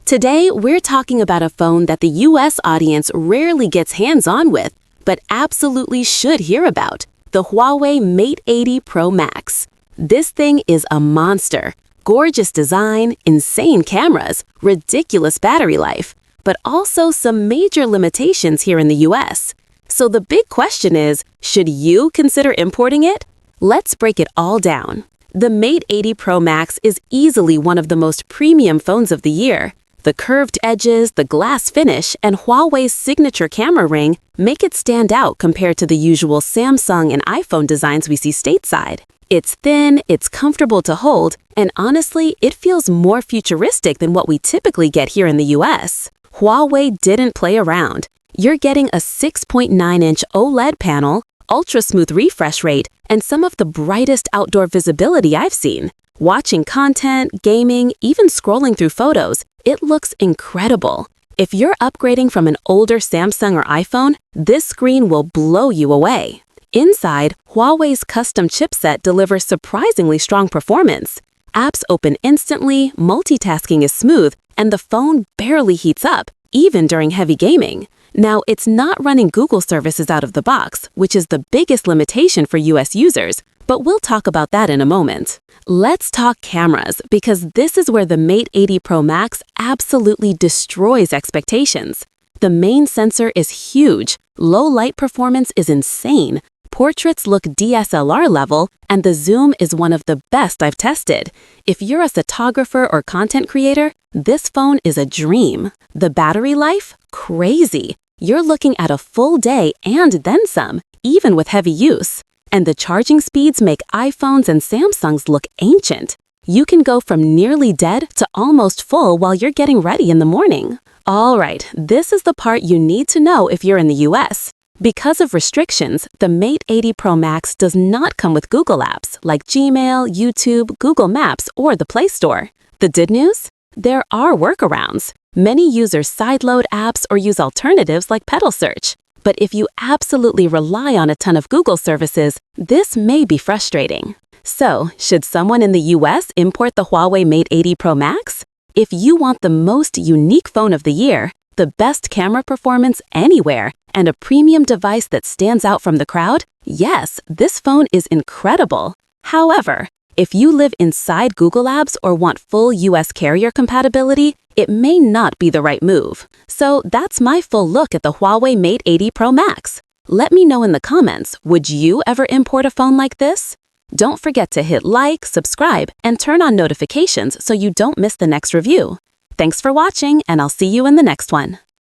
Today, we're talking about a phone that the US audience rarely gets hands-on with, but absolutely should hear about, the Huawei Mate 80 Pro Max. This thing is a monster. Gorgeous design, insane cameras, ridiculous battery life, but also some major limitations here in the US. So the big question is, should you consider importing it? Let's break it all down. The Mate 80 Pro Max is easily one of the most premium phones of the year. The curved edges, the glass finish, and Huawei's signature camera ring make it stand out compared to the usual Samsung and iPhone designs we see stateside. It's thin, it's comfortable to hold, and honestly, it feels more futuristic than what we typically get here in the US. Huawei didn't play around. You're getting a 6.9-inch OLED panel, ultra-smooth refresh rate, and some of the brightest outdoor visibility I've seen. Watching content, gaming, even scrolling through photos, it looks incredible. If you're upgrading from an older Samsung or iPhone, this screen will blow you away. Inside, Huawei's custom chipset delivers surprisingly strong performance. Apps open instantly, multitasking is smooth, and the phone barely heats up, even during heavy gaming. Now, it's not running Google services out of the box, which is the biggest limitation for US users, but we'll talk about that in a moment. Let's talk cameras, because this is where the Mate 80 Pro Max absolutely destroys expectations. The main sensor is huge, low light performance is insane, portraits look DSLR level, and the zoom is one of the best I've tested. If you're a photographer or content creator, this phone is a dream. The battery life? Crazy. You're looking at a full day and then some, even with heavy use. And the charging speeds make iPhones and Samsungs look ancient. You can go from nearly dead to almost full while you're getting ready in the morning. All right, this is the part you need to know if you're in the US. Because of restrictions, the Mate 80 Pro Max does not come with Google apps like Gmail, YouTube, Google Maps, or the Play Store. The good news? There are workarounds. Many users sideload apps or use alternatives like pedal search. But if you absolutely rely on a ton of Google services, this may be frustrating. So, should someone in the US import the Huawei Mate 80 Pro Max? If you want the most unique phone of the year, the best camera performance anywhere, and a premium device that stands out from the crowd, yes, this phone is incredible. However, if you live inside Google Apps or want full US carrier compatibility, it may not be the right move. So that's my full look at the Huawei Mate 80 Pro Max. Let me know in the comments, would you ever import a phone like this? Don't forget to hit like, subscribe, and turn on notifications so you don't miss the next review. Thanks for watching, and I'll see you in the next one.